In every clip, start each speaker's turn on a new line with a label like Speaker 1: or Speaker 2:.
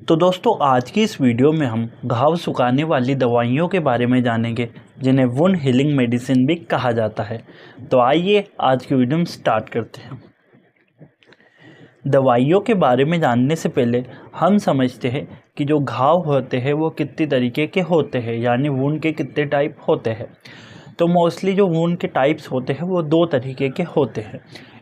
Speaker 1: तो दोस्तों आज की इस वीडियो में हम घाव सुखाने वाली दवाइयों के बारे में जानेंगे जिन्हें वुंड हीलिंग मेडिसिन भी कहा जाता है। तो आइए आज की वीडियो में स्टार्ट करते हैं। दवाइयों के बारे में जानने से पहले हम समझते हैं कि जो घाव होते हैं वो कितने तरीके के होते हैं, यानी वुंड के कितने टाइप होते हैं। तो मोस्टली जो वुंड के टाइप्स होते हैं वो दो तरीके के होते हैं।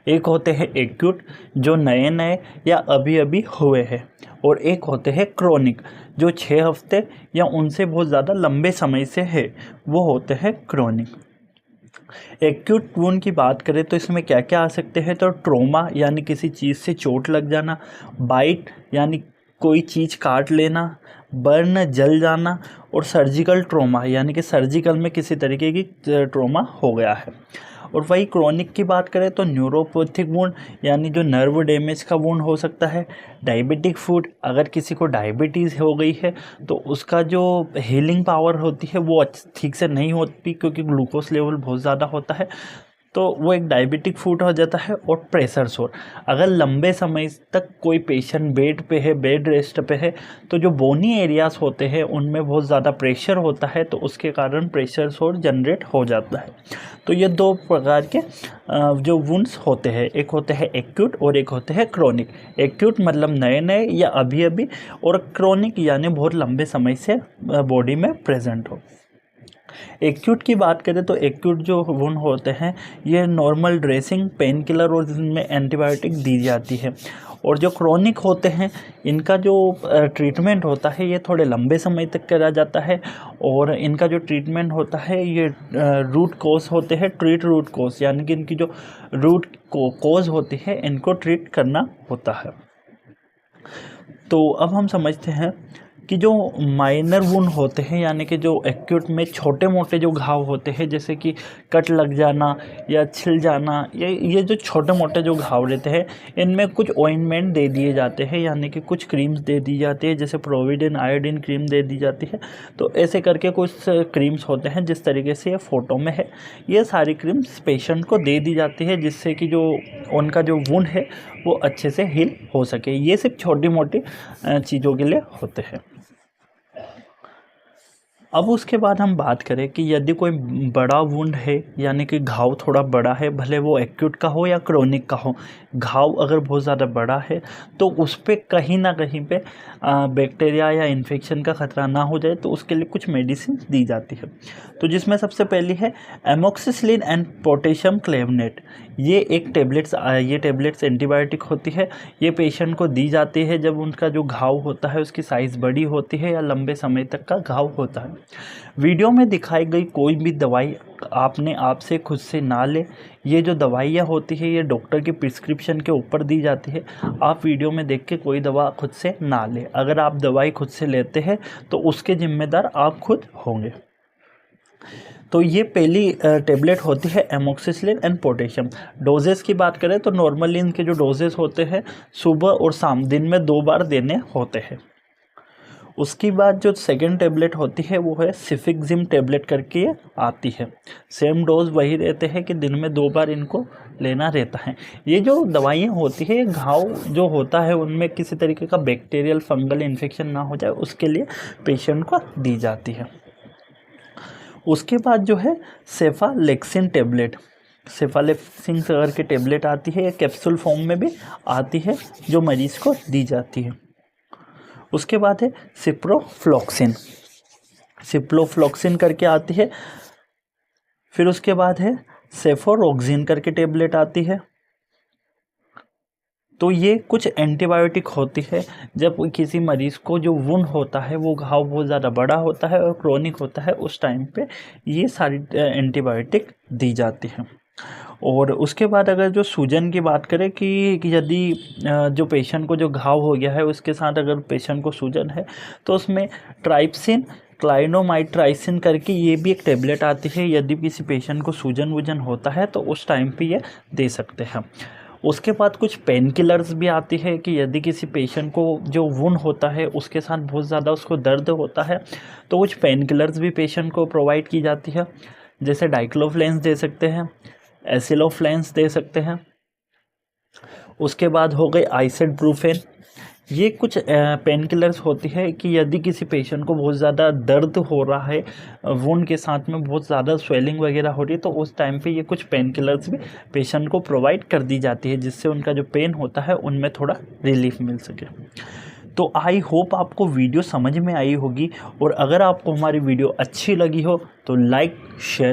Speaker 1: एक होते हैं एक्यूट, जो नए नए या अभी अभी हुए हैं, और एक होते हैं क्रोनिक, जो 6 हफ्ते या उनसे बहुत ज़्यादा लंबे समय से है, वो होते हैं क्रोनिक। एक्यूट वुंड की बात करें तो इसमें क्या क्या आ सकते हैं, तो ट्रोमा यानी किसी चीज़ से चोट लग जाना, बाइट यानी कोई चीज़ काट लेना, बर्न जल जाना, और सर्जिकल ट्रोमा यानी कि सर्जिकल में किसी तरीके की ट्रोमा हो गया है। और वही क्रोनिक की बात करें तो न्यूरोपैथिक वुंड यानी जो नर्व डैमेज का वुंड हो सकता है। डायबिटिक फूड, अगर किसी को डायबिटीज़ हो गई है तो उसका जो हीलिंग पावर होती है वो ठीक से नहीं होती, क्योंकि ग्लूकोज लेवल बहुत ज़्यादा होता है, तो वो एक डायबिटिक फूड हो जाता है। और प्रेशर सोर, अगर लंबे समय तक कोई पेशेंट बेड पे है, बेड रेस्ट पे है, तो जो बोनी एरियाज होते हैं उनमें बहुत ज़्यादा प्रेशर होता है, तो उसके कारण प्रेशर सोर जनरेट हो जाता है। तो ये दो प्रकार के जो वुंड्स होते हैं, एक होते हैं एक्यूट और एक होते हैं क्रोनिक। एक्यूट मतलब नए नए या अभी अभी, और क्रोनिक यानी बहुत लंबे समय से बॉडी में प्रेजेंट हो। एक्यूट की बात करें तो एक्यूट जो वुंड होते हैं ये नॉर्मल ड्रेसिंग, पेन किलर और इनमें एंटीबायोटिक दी जाती है। और जो क्रोनिक होते हैं इनका जो ट्रीटमेंट होता है ये थोड़े लंबे समय तक करा जाता है, और इनका जो ट्रीटमेंट होता है ये रूट कोज होते हैं, ट्रीट रूट कोज, यानी कि इनकी जो रूट कोज होती है इनको ट्रीट करना होता है। तो अब हम समझते हैं कि जो माइनर वुंड होते हैं, यानी कि जो एक्यूट में छोटे मोटे जो घाव होते हैं, जैसे कि कट लग जाना या छिल जाना, ये जो छोटे मोटे जो घाव रहते हैं इनमें कुछ ऑइंटमेंट दे दिए जाते हैं, यानी कि कुछ क्रीम्स दे दी जाती है, जैसे प्रोविडेन आयोडीन क्रीम दे दी जाती है। तो ऐसे करके कुछ क्रीम्स होते हैं, जिस तरीके से ये फ़ोटो में है, ये सारी क्रीम्स पेशेंट को दे दी जाती है, जिससे कि जो उनका जो वुंड है वो अच्छे से हील हो सके। ये सिर्फ छोटी मोटी चीज़ों के लिए होते हैं। अब उसके बाद हम बात करें कि यदि कोई बड़ा वुंड है, यानी कि घाव थोड़ा बड़ा है, भले वो एक्यूट का हो या क्रोनिक का हो, घाव अगर बहुत ज़्यादा बड़ा है तो उस पर कहीं ना कहीं पे बैक्टीरिया या इन्फेक्शन का ख़तरा ना हो जाए, तो उसके लिए कुछ मेडिसिन दी जाती है। तो जिसमें सबसे पहली है एमोक्सिसिलिन एंड पोटेशियम क्लेवनेट। ये एक टेबलेट्स एंटीबायोटिक होती है। ये पेशेंट को दी जाती है जब उनका जो घाव होता है उसकी साइज़ बड़ी होती है या लंबे समय तक का घाव होता है। वीडियो में दिखाई गई कोई भी दवाई आपने आप से खुद से ना ले। ये जो दवाइयाँ होती है ये डॉक्टर की प्रिस्क्रिप्शन के ऊपर दी जाती है। आप वीडियो में देख के कोई दवा खुद से ना ले। अगर आप दवाई खुद से लेते हैं तो उसके जिम्मेदार आप खुद होंगे। तो ये पहली टेबलेट होती है एमोक्सिसिलिन एंड पोटेशियम। डोजेस की बात करें तो नॉर्मली इनके जो डोजेस होते हैं सुबह और शाम, दिन में 2 बार देने होते हैं। उसके बाद जो सेकेंड टेबलेट होती है वो है सिफिक्जिम टेबलेट करके आती है। सेम डोज वही रहते हैं कि दिन में 2 बार इनको लेना रहता है। ये जो दवाइयाँ होती है, घाव जो होता है उनमें किसी तरीके का बैक्टीरियल फंगल इन्फेक्शन ना हो जाए, उसके लिए पेशेंट को दी जाती है। उसके बाद जो है सेफालेक्सिन टेबलेट, सेफालेक्सिन करके टेबलेट आती है, कैप्सूल फॉर्म में भी आती है, जो मरीज़ को दी जाती है। उसके बाद है सिप्रोफ्लॉक्सिन, सिप्रोफ्लॉक्सिन करके आती है। फिर उसके बाद है सेफोरोक्सिन करके टेबलेट आती है। तो ये कुछ एंटीबायोटिक होती है जब किसी मरीज़ को जो वुंड होता है वो घाव बहुत ज़्यादा बड़ा होता है और क्रोनिक होता है, उस टाइम पे ये सारी एंटीबायोटिक दी जाती हैं। और उसके बाद अगर जो सूजन की बात करें कि यदि जो पेशेंट को जो घाव हो गया है उसके साथ अगर पेशेंट को सूजन है तो उसमें ट्राइप्सिन, क्लाइनोमाइट्राइसिन करके ये भी एक टेबलेट आती है। यदि किसी पेशेंट को सूजन वूजन होता है तो उस टाइम पे ये दे सकते हैं। उसके बाद कुछ पेन किलर्स भी आती है कि यदि किसी पेशेंट को जो वुंड होता है उसके साथ बहुत ज़्यादा उसको दर्द होता है तो कुछ पेन किलर्स भी पेशेंट को प्रोवाइड की जाती है, जैसे डाइक्लोफ्लेंस दे सकते हैं, एसिलोफ्लेंस दे सकते हैं। उसके बाद हो गई आइसेड ब्रूफेन, ये कुछ पेन किलर्स होती है कि यदि किसी पेशेंट को बहुत ज़्यादा दर्द हो रहा है, वुंड के साथ में बहुत ज़्यादा स्वेलिंग वगैरह हो रही है, तो उस टाइम पे ये कुछ पेन किलर्स भी पेशेंट को प्रोवाइड कर दी जाती है, जिससे उनका जो पेन होता है उनमें थोड़ा रिलीफ मिल सके। तो आई होप आपको वीडियो समझ में आई होगी, और अगर आपको हमारी वीडियो अच्छी लगी हो तो लाइक शेयर